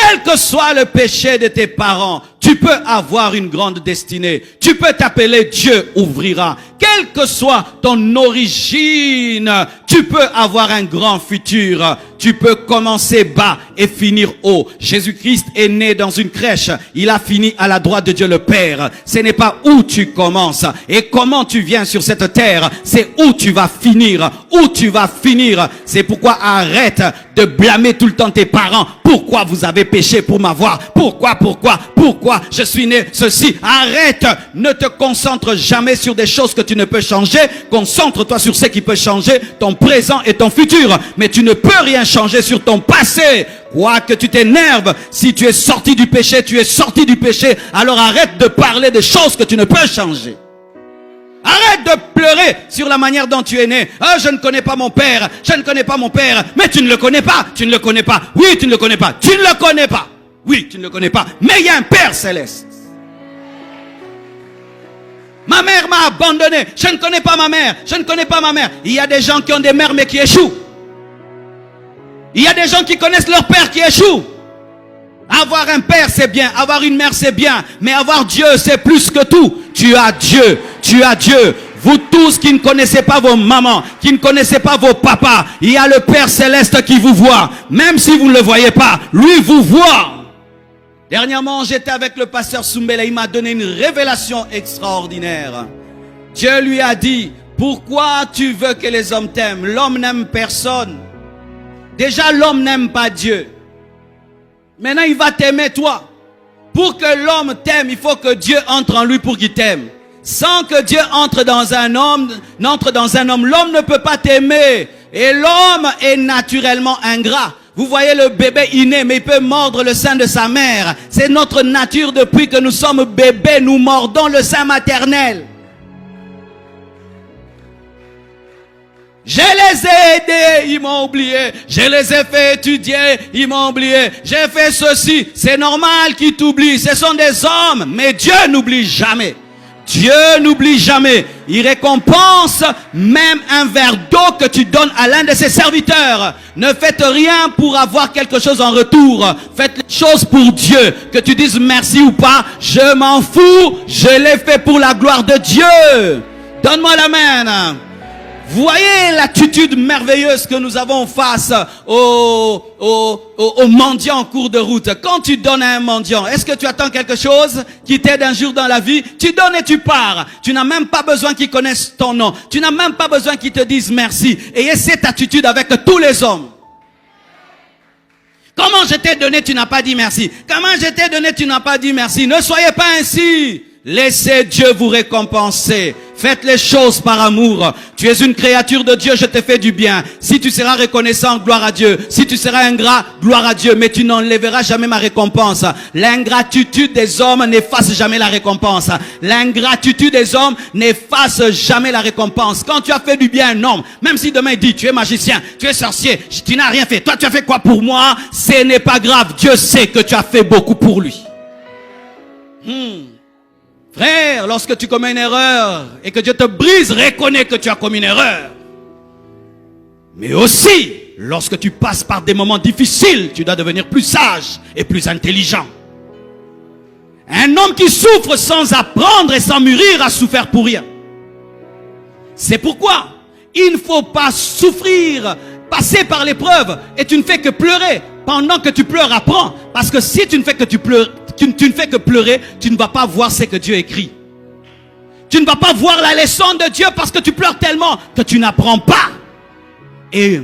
Quel que soit le péché de tes parents, tu peux avoir une grande destinée. Tu peux t'appeler Dieu ouvrira. Quelle que soit ton origine, tu peux avoir un grand futur. Tu peux commencer bas et finir haut. Jésus-Christ est né dans une crèche. Il a fini à la droite de Dieu le Père. Ce n'est pas où tu commences et comment tu viens sur cette terre. C'est où tu vas finir. Où tu vas finir. C'est pourquoi arrête de blâmer tout le temps tes parents. Pourquoi vous avez péché pour m'avoir? Pourquoi je suis né ceci? Arrête. Ne te concentre jamais sur des choses que tu ne peux changer. Concentre-toi sur ce qui peut changer ton présent et ton futur. Mais tu ne peux rien changer sur ton passé. Quoi que tu t'énerves, si tu es sorti du péché, tu es sorti du péché. Alors arrête de parler des choses que tu ne peux changer. Arrête de pleurer sur la manière dont tu es né. Ah, je ne connais pas mon père, je ne connais pas mon père. Mais tu ne le connais pas, tu ne le connais pas. Oui, tu ne le connais pas, tu ne le connais pas. Oui, tu ne le connais pas. Mais il y a un Père céleste. Ma mère m'a abandonné. Je ne connais pas ma mère. Je ne connais pas ma mère. Il y a des gens qui ont des mères mais qui échouent. Il y a des gens qui connaissent leur père qui échouent. Avoir un père c'est bien. Avoir une mère c'est bien. Mais avoir Dieu c'est plus que tout. Tu as Dieu. Tu as Dieu. Vous tous qui ne connaissez pas vos mamans, qui ne connaissez pas vos papas, il y a le Père Céleste qui vous voit. Même si vous ne le voyez pas, lui vous voit. Dernièrement, j'étais avec le pasteur Soumbela, il m'a donné une révélation extraordinaire. Dieu lui a dit, pourquoi tu veux que les hommes t'aiment? L'homme n'aime personne. Déjà, l'homme n'aime pas Dieu. Maintenant, il va t'aimer toi. Pour que l'homme t'aime, il faut que Dieu entre en lui pour qu'il t'aime. Sans que Dieu entre dans un homme, l'homme ne peut pas t'aimer. Et l'homme est naturellement ingrat. Vous voyez le bébé inné, mais il peut mordre le sein de sa mère. C'est notre nature depuis que nous sommes bébés, nous mordons le sein maternel. Je les ai aidés, ils m'ont oublié. Je les ai fait étudier, ils m'ont oublié. J'ai fait ceci, c'est normal qu'ils t'oublient. Ce sont des hommes, mais Dieu n'oublie jamais. Dieu n'oublie jamais. Il récompense même un verre d'eau que tu donnes à l'un de ses serviteurs. Ne faites rien pour avoir quelque chose en retour. Faites les choses pour Dieu. Que tu dises merci ou pas, je m'en fous. Je l'ai fait pour la gloire de Dieu. Donne-moi l'amen. Vous voyez l'attitude merveilleuse que nous avons face aux mendiants en cours de route. Quand tu donnes à un mendiant, est-ce que tu attends quelque chose qui t'aide un jour dans la vie? Tu donnes et tu pars. Tu n'as même pas besoin qu'ils connaissent ton nom. Tu n'as même pas besoin qu'ils te disent merci. Ayez cette attitude avec tous les hommes. Comment je t'ai donné, tu n'as pas dit merci. Comment je t'ai donné, tu n'as pas dit merci. Ne soyez pas ainsi. Laissez Dieu vous récompenser. Faites les choses par amour. Tu es une créature de Dieu, je te fais du bien. Si tu seras reconnaissant, gloire à Dieu. Si tu seras ingrat, gloire à Dieu. Mais tu n'enlèveras jamais ma récompense. L'ingratitude des hommes n'efface jamais la récompense. L'ingratitude des hommes n'efface jamais la récompense. Quand tu as fait du bien à un homme, même si demain il dit, tu es magicien, tu es sorcier, tu n'as rien fait. Toi, tu as fait quoi pour moi? Ce n'est pas grave. Dieu sait que tu as fait beaucoup pour lui. Frère, lorsque tu commets une erreur et que Dieu te brise, reconnais que tu as commis une erreur. Mais aussi, lorsque tu passes par des moments difficiles, tu dois devenir plus sage et plus intelligent. Un homme qui souffre sans apprendre et sans mûrir a souffert pour rien. C'est pourquoi il ne faut pas souffrir, passer par l'épreuve et tu ne fais que pleurer. Pendant que tu pleures, apprends. Parce que si tu ne fais que tu ne fais que pleurer, tu ne vas pas voir ce que Dieu écrit. Tu ne vas pas voir la leçon de Dieu parce que tu pleures tellement que tu n'apprends pas. Et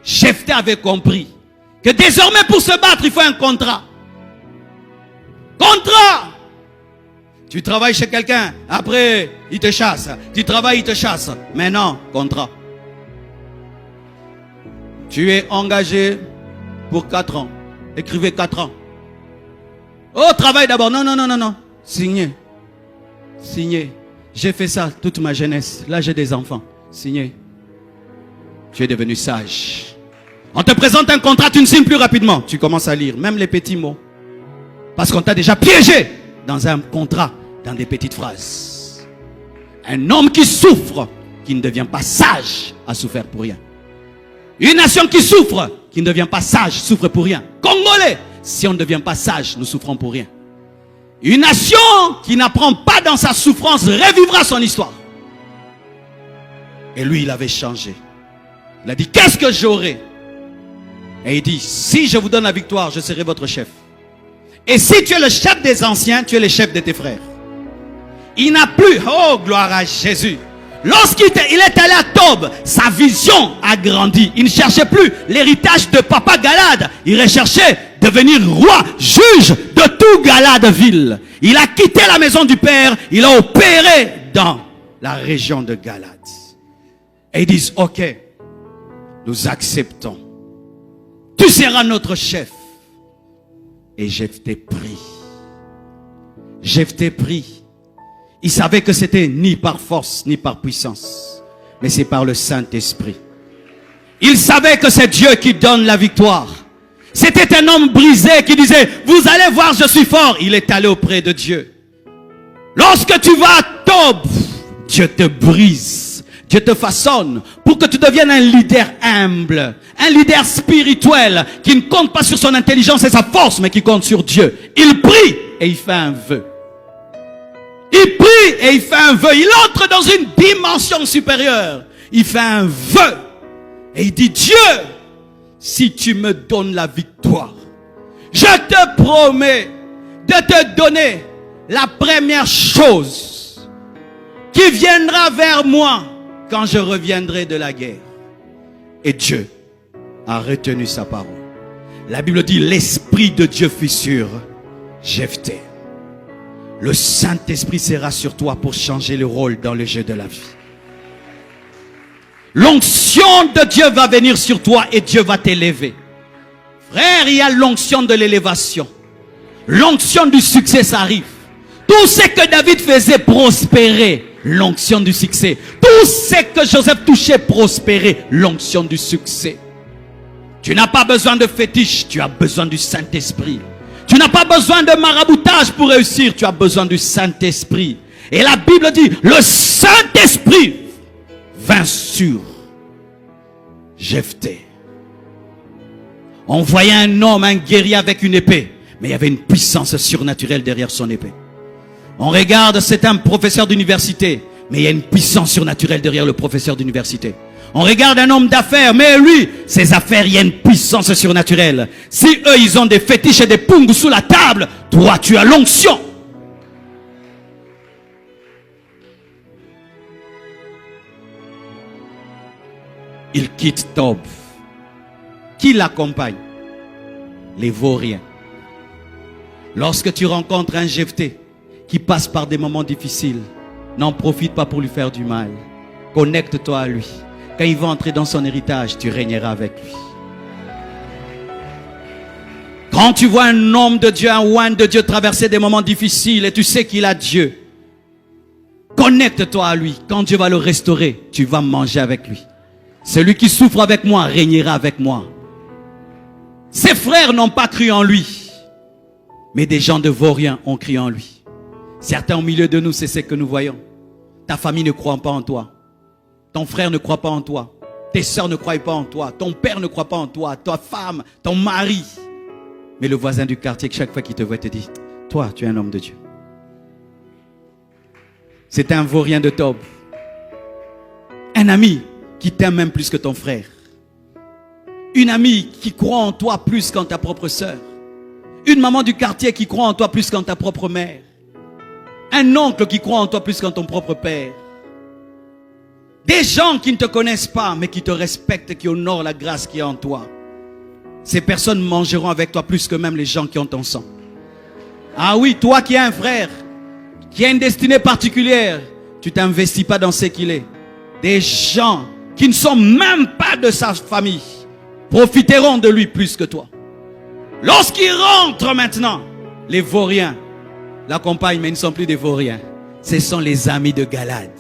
Jephthé avait compris que désormais pour se battre, il faut un contrat. Contrat! Tu travailles chez quelqu'un, après il te chasse. Tu travailles, il te chasse. Maintenant, contrat. Tu es engagé pour 4 ans. Écrivez 4 ans. Oh, travail d'abord. Non. Signez. Signez. J'ai fait ça toute ma jeunesse. Là, j'ai des enfants. Signez. Tu es devenu sage. On te présente un contrat, tu ne signes plus rapidement. Tu commences à lire, même les petits mots. Parce qu'on t'a déjà piégé dans un contrat, dans des petites phrases. Un homme qui souffre, qui ne devient pas sage, a souffert pour rien. Une nation qui souffre, qui ne devient pas sage, souffre pour rien. Congolais, Si on ne devient pas sage, nous souffrons pour rien. Une nation qui n'apprend pas dans sa souffrance revivra son histoire. Et lui, il avait changé. Il a dit, qu'est-ce que j'aurai? Et il dit, si je vous donne la victoire, je serai votre chef. Et si tu es le chef des anciens, tu es le chef de tes frères. Il n'a plus, oh gloire à Jésus. Lorsqu'il est allé à Tob, sa vision a grandi. Il ne cherchait plus l'héritage de papa Galade. Il recherchait devenir roi, juge de tout Galadeville. Il a quitté la maison du père, il a opéré dans la région de Galade. Et ils disent, ok, nous acceptons. Tu seras notre chef. Et Jephthé prie. Jephthé prie. Il savait que c'était ni par force, ni par puissance, mais c'est par le Saint-Esprit. Il savait que c'est Dieu qui donne la victoire. C'était un homme brisé qui disait, vous allez voir, je suis fort. Il est allé auprès de Dieu. Lorsque tu vas à Tob, Dieu te brise, Dieu te façonne pour que tu deviennes un leader humble, un leader spirituel qui ne compte pas sur son intelligence et sa force, mais qui compte sur Dieu. Il prie et il fait un vœu. Il prie et il fait un vœu. Il entre dans une dimension supérieure. Il fait un vœu. Et il dit, Dieu, si tu me donnes la victoire, je te promets de te donner la première chose qui viendra vers moi quand je reviendrai de la guerre. Et Dieu a retenu sa parole. La Bible dit, l'Esprit de Dieu fut sur Jephthé. Le Saint-Esprit sera sur toi pour changer le rôle dans le jeu de la vie. L'onction de Dieu va venir sur toi et Dieu va t'élever. Frère, il y a l'onction de l'élévation. L'onction du succès, ça arrive. Tout ce que David faisait prospérer, l'onction du succès. Tout ce que Joseph touchait prospérer, l'onction du succès. Tu n'as pas besoin de fétiche, tu as besoin du Saint-Esprit. Tu n'as pas besoin de maraboutage pour réussir, tu as besoin du Saint-Esprit. Et la Bible dit, le Saint-Esprit vint sur Jephthé. On voyait un homme, un guerrier avec une épée, mais il y avait une puissance surnaturelle derrière son épée. On regarde, c'est un professeur d'université, mais il y a une puissance surnaturelle derrière le professeur d'université. On regarde un homme d'affaires, mais lui, ses affaires, il y a une puissance surnaturelle. Si eux, ils ont des fétiches et des pungs sous la table, toi, tu as l'onction. Il quitte Tob. Qui l'accompagne? Les vauriens. Lorsque tu rencontres un Jephthé qui passe par des moments difficiles, n'en profite pas pour lui faire du mal. Connecte-toi à lui. Quand il va entrer dans son héritage, tu régneras avec lui. Quand tu vois un homme de Dieu, un oint de Dieu traverser des moments difficiles et tu sais qu'il a Dieu, connecte-toi à lui. Quand Dieu va le restaurer, tu vas manger avec lui. Celui qui souffre avec moi régnera avec moi. Ses frères n'ont pas cru en lui, mais des gens de vauriens ont cru en lui. Certains au milieu de nous, c'est ce que nous voyons. Ta famille ne croit pas en toi. Ton frère ne croit pas en toi. Tes sœurs ne croient pas en toi. Ton père ne croit pas en toi. Ta femme, ton mari. Mais le voisin du quartier, chaque fois qu'il te voit, te dit, toi, tu es un homme de Dieu. C'est un vaurien de Tob. Un ami qui t'aime même plus que ton frère. Une amie qui croit en toi plus qu'en ta propre sœur. Une maman du quartier qui croit en toi plus qu'en ta propre mère. Un oncle qui croit en toi plus qu'en ton propre père. Des gens qui ne te connaissent pas, mais qui te respectent, qui honorent la grâce qui est en toi. Ces personnes mangeront avec toi plus que même les gens qui ont ton sang. Ah oui, toi qui as un frère, qui a une destinée particulière, tu t'investis pas dans ce qu'il est. Des gens qui ne sont même pas de sa famille profiteront de lui plus que toi. Lorsqu'il rentre maintenant, les vauriens l'accompagnent, mais ils ne sont plus des vauriens. Ce sont les amis de Galade.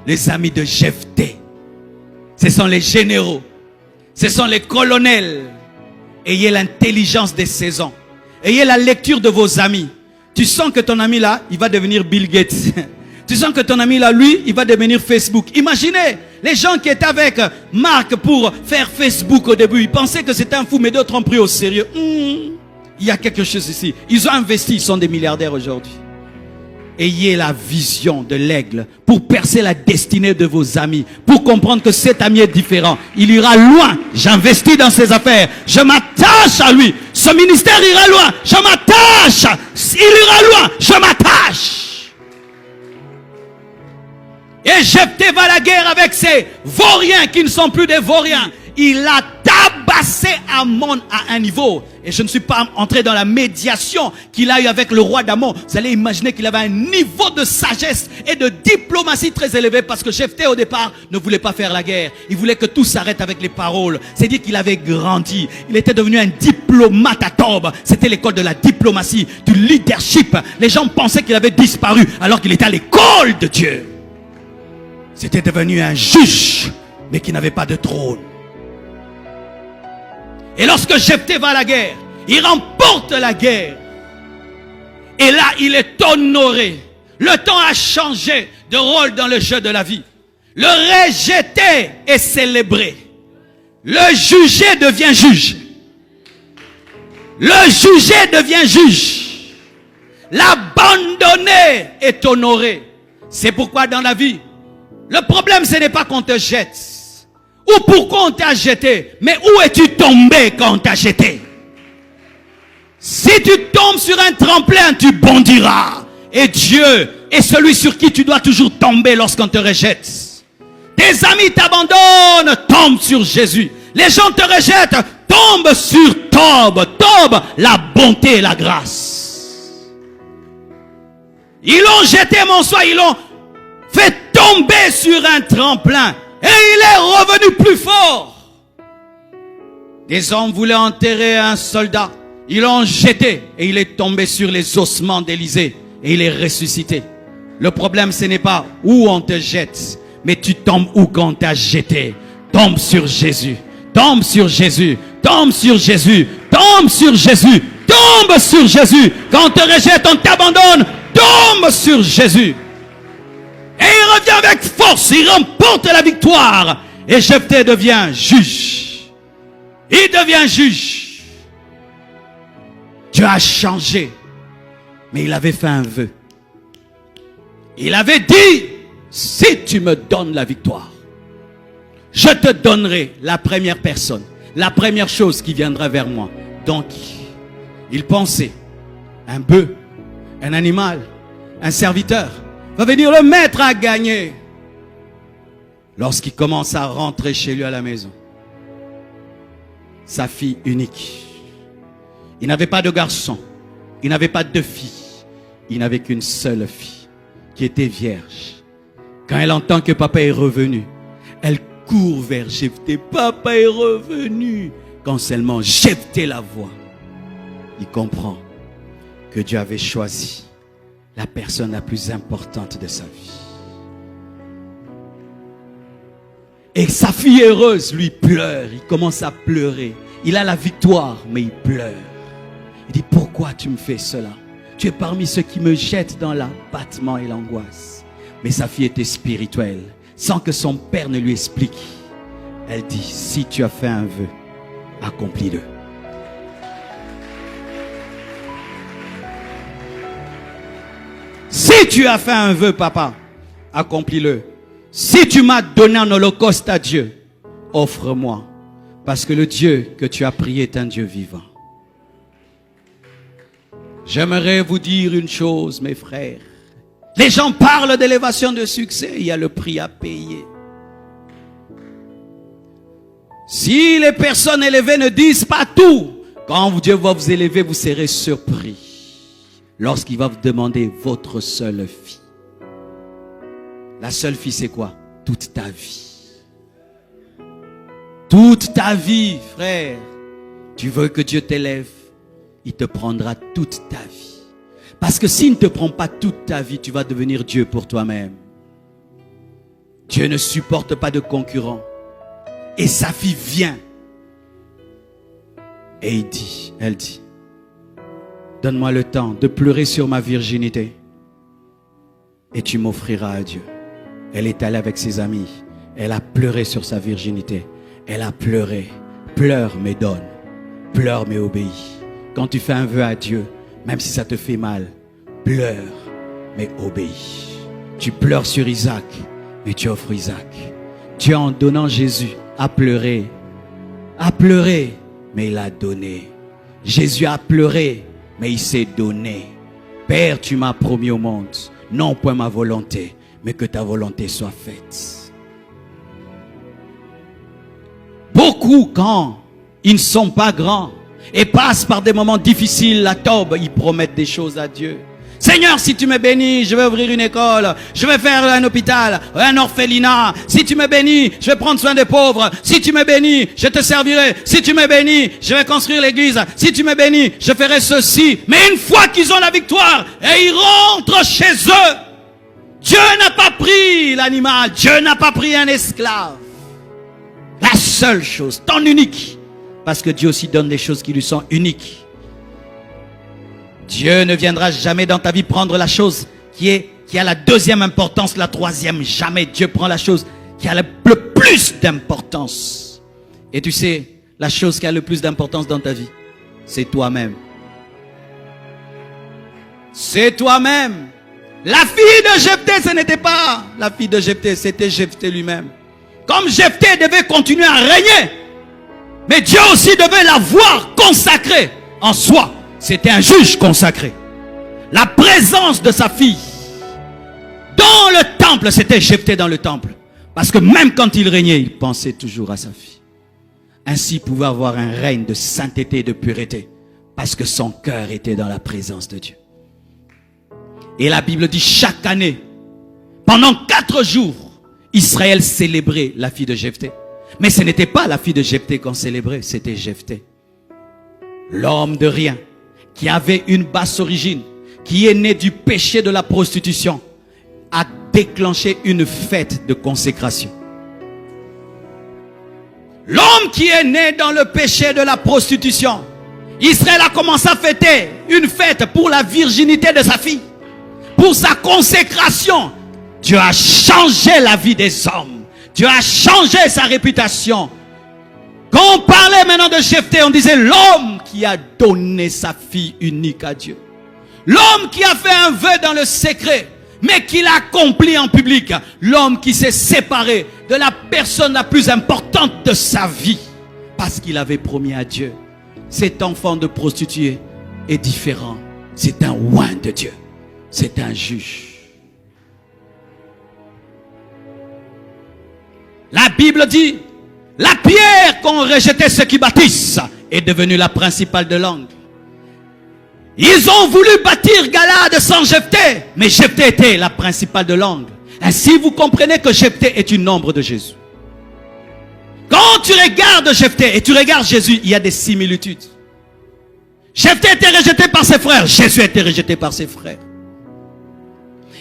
Les amis de Jephthé. Ce sont les généraux. Ce sont les colonels. Ayez l'intelligence des saisons. Ayez la lecture de vos amis. Tu sens que ton ami là, il va devenir Bill Gates. Tu sens que ton ami là, lui, il va devenir Facebook. Imaginez les gens qui étaient avec Marc pour faire Facebook au début. Ils pensaient que c'était un fou, mais d'autres ont pris au sérieux. Il y a quelque chose ici. Ils ont investi, ils sont des milliardaires aujourd'hui. Ayez la vision de l'aigle pour percer la destinée de vos amis, pour comprendre que cet ami est différent. Il ira loin. J'investis dans ses affaires. Je m'attache à lui. Ce ministère ira loin. Je m'attache. Il ira loin. Je m'attache. Et Jephthé va à la guerre avec ses vauriens qui ne sont plus des vauriens. Il a tabassé Amon à un niveau. Et je ne suis pas entré dans la médiation qu'il a eu avec le roi d'Amon. Vous allez imaginer qu'il avait un niveau de sagesse et de diplomatie très élevé, parce que Jephthé au départ ne voulait pas faire la guerre. Il voulait que tout s'arrête avec les paroles. C'est dire qu'il avait grandi. Il était devenu un diplomate à Tob. C'était l'école de la diplomatie, du leadership. Les gens pensaient qu'il avait disparu alors qu'il était à l'école de Dieu. C'était devenu un juge, mais qui n'avait pas de trône. Et lorsque Jephthé va à la guerre, il remporte la guerre. Et là, il est honoré. Le temps a changé de rôle dans le jeu de la vie. Le rejeté est célébré. Le jugé devient juge. Le jugé devient juge. L'abandonné est honoré. C'est pourquoi dans la vie, le problème, ce n'est pas qu'on te jette. Ou pourquoi on t'a jeté, mais où es-tu tombé quand on t'a jeté? Si tu tombes sur un tremplin, tu bondiras. Et Dieu est celui sur qui tu dois toujours tomber lorsqu'on te rejette. Tes amis t'abandonnent, tombe sur Jésus. Les gens te rejettent, tombe sur Tob. Tob, la bonté et la grâce. Ils l'ont jeté, mon soir, ils l'ont fait tomber sur un tremplin. Et il est revenu plus fort. Des hommes voulaient enterrer un soldat. Ils l'ont jeté et il est tombé sur les ossements d'Élisée. Et il est ressuscité. Le problème, ce n'est pas où on te jette, mais tu tombes où quand on t'a jeté. Tombe sur Jésus. Tombe sur Jésus. Tombe sur Jésus. Tombe sur Jésus. Tombe sur Jésus. Quand on te rejette, on t'abandonne. Tombe sur Jésus. Et il revient avec force, il remporte la victoire. Et Jephthé devient juge. Il devient juge. Dieu a changé. Mais il avait fait un vœu. Il avait dit, si tu me donnes la victoire, je te donnerai la première personne, la première chose qui viendra vers moi. Donc, il pensait, un bœuf, un animal, un serviteur, va venir le mettre à gagner. Lorsqu'il commence à rentrer chez lui à la maison, sa fille unique. Il n'avait pas de garçon, il n'avait pas de fille, il n'avait qu'une seule fille qui était vierge. Quand elle entend que papa est revenu, elle court vers Jephthé. Papa est revenu. Quand seulement Jephthé la voit, il comprend que Dieu avait choisi la personne la plus importante de sa vie. Et sa fille heureuse, lui, pleure. Il commence à pleurer. Il a la victoire, mais il pleure. Il dit, pourquoi tu me fais cela? Tu es parmi ceux qui me jettent dans l'abattement et l'angoisse. Mais sa fille était spirituelle, sans que son père ne lui explique. Elle dit, si tu as fait un vœu, accomplis-le. Si tu as fait un vœu, papa, accomplis-le. Si tu m'as donné un holocauste à Dieu, offre-moi. Parce que le Dieu que tu as prié est un Dieu vivant. J'aimerais vous dire une chose, mes frères. Les gens parlent d'élévation de succès, il y a le prix à payer. Si les personnes élevées ne disent pas tout, quand Dieu va vous élever, vous serez surpris. Lorsqu'il va vous demander votre seule fille. La seule fille, c'est quoi? Toute ta vie. Toute ta vie, frère. Tu veux que Dieu t'élève, il te prendra toute ta vie. Parce que s'il ne te prend pas toute ta vie, tu vas devenir Dieu pour toi-même. Dieu ne supporte pas de concurrents. Et sa fille vient. Et elle dit, donne-moi le temps de pleurer sur ma virginité. Et tu m'offriras à Dieu. Elle est allée avec ses amis. Elle a pleuré sur sa virginité. Elle a pleuré. Pleure mais donne. Pleure mais obéis. Quand tu fais un vœu à Dieu, même si ça te fait mal, pleure, mais obéis. Tu pleures sur Isaac, mais tu offres Isaac. Dieu, en donnant Jésus, a pleuré, mais il a donné. Jésus a pleuré, mais il s'est donné. Père, tu m'as promis au monde, non point ma volonté, mais que ta volonté soit faite. Beaucoup, quand ils ne sont pas grands et passent par des moments difficiles, la tobe, ils promettent des choses à Dieu. Seigneur, si tu me bénis, je vais ouvrir une école, je vais faire un hôpital, un orphelinat. Si tu me bénis, je vais prendre soin des pauvres. Si tu me bénis, je te servirai. Si tu me bénis, je vais construire l'église. Si tu me bénis, je ferai ceci. Mais une fois qu'ils ont la victoire et ils rentrent chez eux, Dieu n'a pas pris l'animal, Dieu n'a pas pris un esclave. La seule chose, ton unique, parce que Dieu aussi donne des choses qui lui sont uniques. Dieu ne viendra jamais dans ta vie prendre la chose qui a la deuxième importance, la troisième. Jamais Dieu prend la chose qui a le plus d'importance. Et tu sais, la chose qui a le plus d'importance dans ta vie, c'est toi-même. C'est toi-même. La fille de Jephthé, ce n'était pas la fille de Jephthé, c'était Jephthé lui-même. Comme Jephthé devait continuer à régner, mais Dieu aussi devait la voir consacrée en soi. C'était un juge consacré. La présence de sa fille dans le temple, c'était Jephthé dans le temple. Parce que même quand il régnait, il pensait toujours à sa fille. Ainsi, il pouvait avoir un règne de sainteté et de pureté. Parce que son cœur était dans la présence de Dieu. Et la Bible dit chaque année, pendant 4 jours, Israël célébrait la fille de Jephthé. Mais ce n'était pas la fille de Jephthé qu'on célébrait, c'était Jephthé. L'homme de rien, qui avait une basse origine, qui est né du péché de la prostitution, a déclenché une fête de consécration. L'homme qui est né dans le péché de la prostitution, Israël a commencé à fêter une fête pour la virginité de sa fille, pour sa consécration. Dieu a changé la vie des hommes. Dieu a changé sa réputation. Quand on parlait maintenant de Jephthé, on disait l'homme qui a donné sa fille unique à Dieu. L'homme qui a fait un vœu dans le secret, mais qui l'a accompli en public. L'homme qui s'est séparé de la personne la plus importante de sa vie, parce qu'il avait promis à Dieu. Cet enfant de prostituée est différent. C'est un oint de Dieu. C'est un juge. La Bible dit, la pierre qu'ont rejeté ceux qui bâtissent est devenue la principale de langue. Ils ont voulu bâtir Galade sans Jephthé, mais Jephthé était la principale de langue. Ainsi, vous comprenez que Jephthé est une ombre de Jésus. Quand tu regardes Jephthé et tu regardes Jésus, il y a des similitudes. Jephthé était rejeté par ses frères, Jésus était rejeté par ses frères.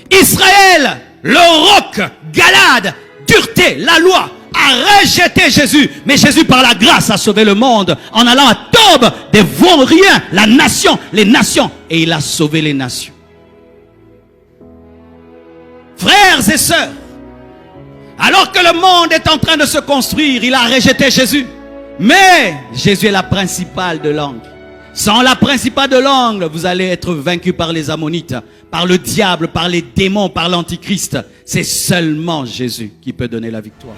Israël, le roc, Galade, dureté, la loi, a rejeté Jésus. Mais Jésus, par la grâce, a sauvé le monde en allant à Tob, des vauriens, la nation, les nations. Et il a sauvé les nations. Frères et sœurs, alors que le monde est en train de se construire, il a rejeté Jésus. Mais Jésus est la principale de langue. Sans la principale de langue, vous allez être vaincu par les Ammonites, par le diable, par les démons, par l'Antichrist. C'est seulement Jésus qui peut donner la victoire.